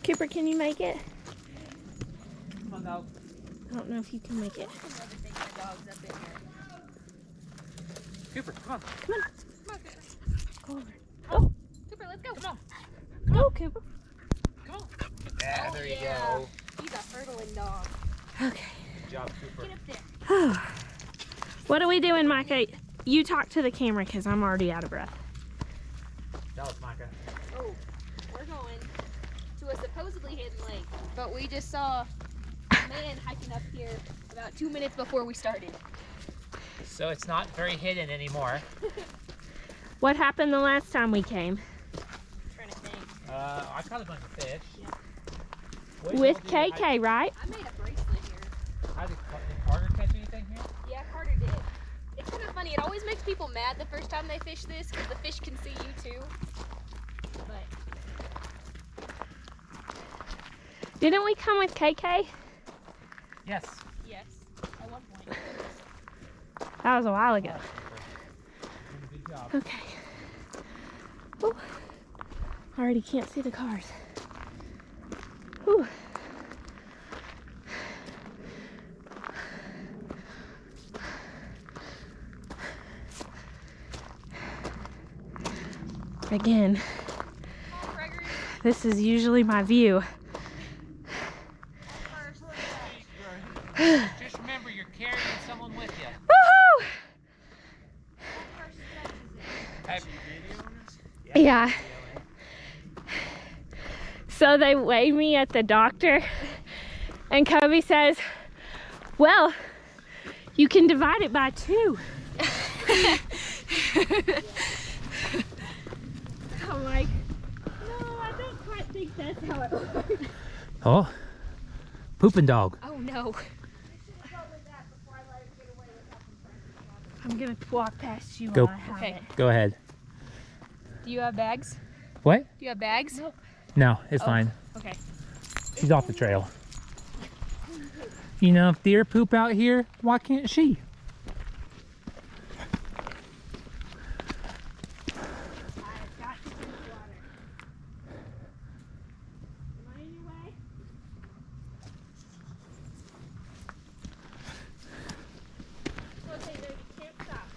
Cooper, can you make it? Come on, dog. I don't know if you can make it. Cooper, come on. Come on. Go over. Oh, Cooper, let's go. Come on. Go, Cooper. Come on. Yeah, there you go. He's a hurdling dog. Okay. Good job, Cooper. Get up there. What are we doing, Micah? You talk to the camera because I'm already out of breath. That was Micah. Oh, we're going to a supposedly hidden lake, but we just saw a man hiking up here about 2 minutes before we started. So it's not very hidden anymore. What happened the last time we came? I'm trying to think. I caught a bunch of fish. Yeah. With KK, right? I made a bracelet here. Did Carter catch anything here? Yeah, Carter did. It's kind of funny. It always makes people mad the first time they fish this because the fish can see you too. But Didn't we come with KK? Yes. yes, at one point. That was a while ago. Good job. Okay. Ooh. Already can't see the cars. Ooh. Again, this is usually my view. Just remember, you're carrying someone with you. Woohoo! Hey. Yeah. So they weigh me at the doctor, and Kobe says, well, you can divide it by 2. I'm like, no, I don't quite think that's how it works. Oh, pooping dog. Oh no. I'm gonna walk past you Go. while I have Okay. it. Go ahead. Do you have bags? What? Do you have bags? Nope. No, it's Oh. fine. Okay. She's off the trail. You know, if deer poop out here, why can't she? I've got to drink water. Am I in your way? Okay, no, you can't stop.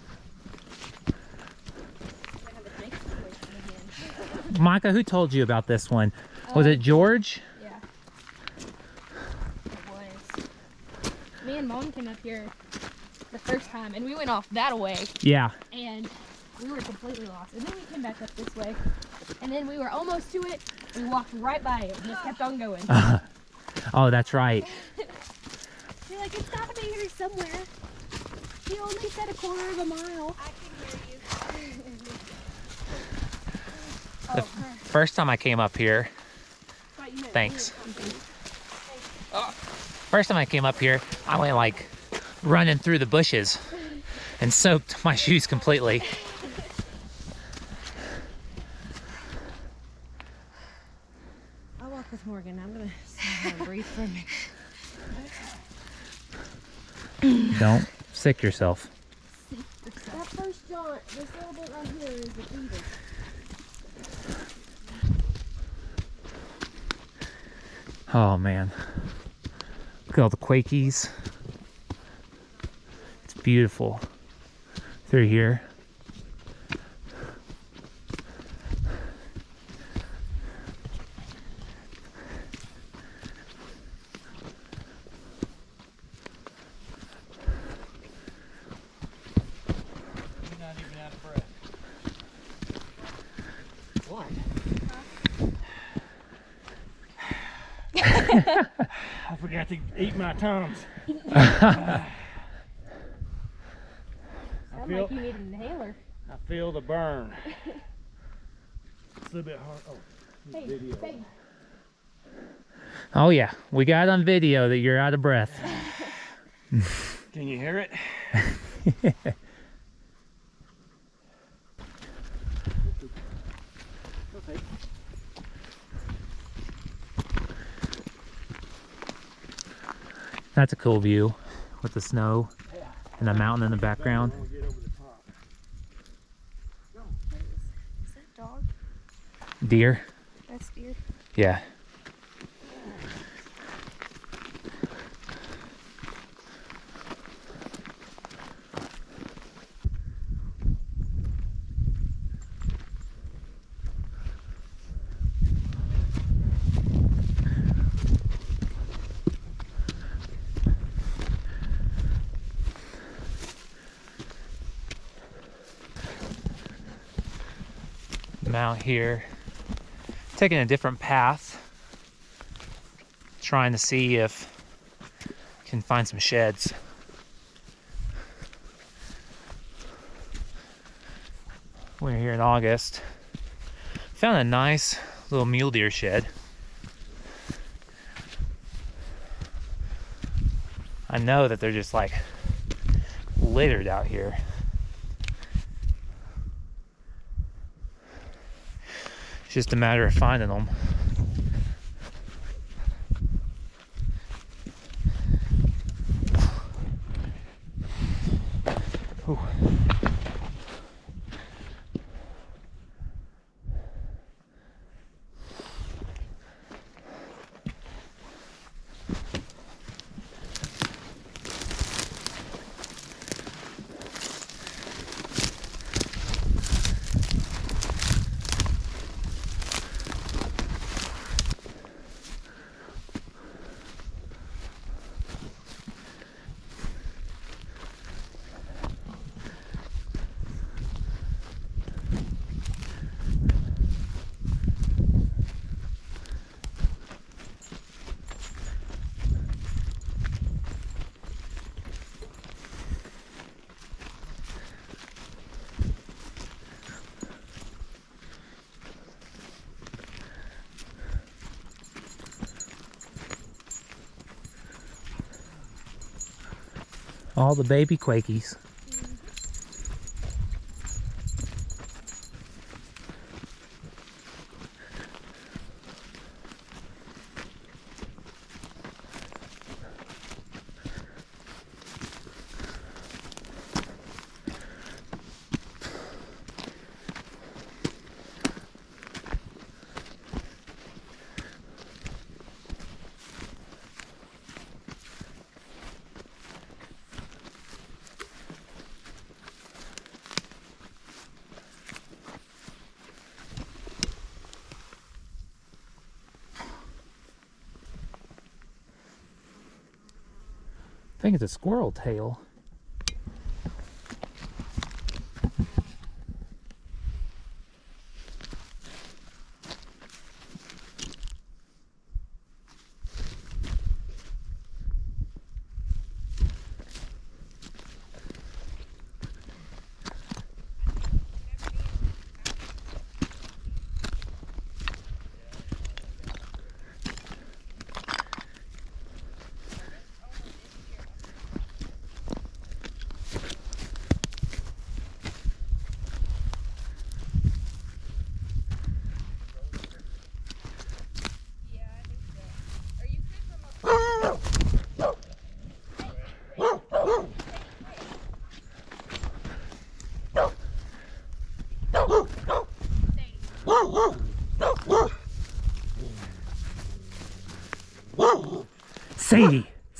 I have a drink situation again. Micah, who told you about this one? Was it George? Yeah. It was. Me and Mom came up here the first time, and we went off that way, Yeah. and we were completely lost. And then we came back up this way, and then we were almost to it, and we walked right by it, and just kept on going. Oh, that's right. You're like, it's gotta be here somewhere. He only said 1/4 mile. I can hear you. The first time I came up here, thanks. First time I came up here, I went like running through the bushes and soaked my shoes completely. I'll walk with Morgan. I'm gonna sit here and breathe for a minute. Don't sick yourself. That first jaunt, this little bit right here is the feeder. Oh man. Look at all the Quakies. It's beautiful through here. You're not even out of breath. What? I forgot to eat my Tums. Sound like you need an inhaler. I feel the burn. It's a little bit hard. Oh, Hey, video. babe. Oh yeah, we got on video that you're out of breath. Can you hear it? Okay. That's a cool view with the snow and the mountain in the background. When we get over the top. Is that dog? Deer. That's deer. Yeah. out here, taking a different path, trying to see if I can find some sheds. We're here in August. Found a nice little mule deer shed. I know that they're just like littered out here. It's just a matter of finding them. Ooh. All the baby quakies. I think it's a squirrel tail.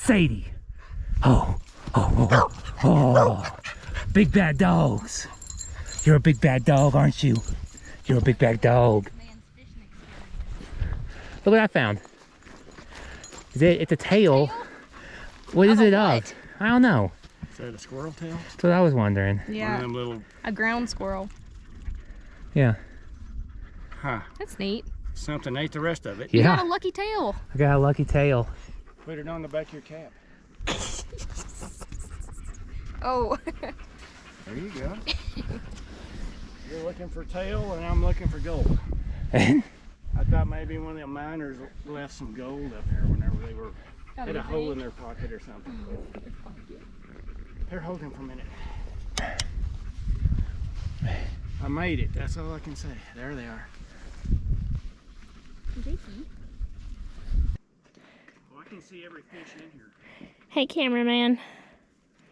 Sadie. Oh. Big bad dogs. You're a big bad dog, aren't you? You're a big bad dog. Look what I found. It's a tail. What is it of? I don't know. Is that a squirrel tail? That's what I was wondering. Yeah. One of them little... A ground squirrel. Yeah. Huh. That's neat. Something ate the rest of it. You Yeah. got a lucky tail. I got a lucky tail. Put it on the back of your cap. Oh. There you go. You're looking for tail and I'm looking for gold. And I thought maybe one of them miners left some gold up there whenever they were had a hole in their pocket or something. Here, hold him for a minute. I made it. That's all I can say. There they are. Well, I can see every fish in here. Hey, cameraman.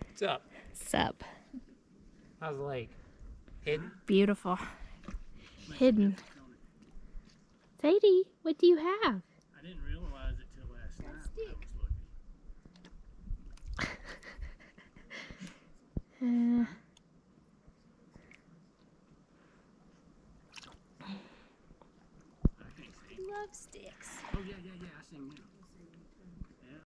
what's up? Sup? How's the lake? Hidden? Beautiful. Hidden. Sadie, what do you have? I didn't realize it till last night. I was looking. I can't see. Love sticks. Oh yeah, I seen them.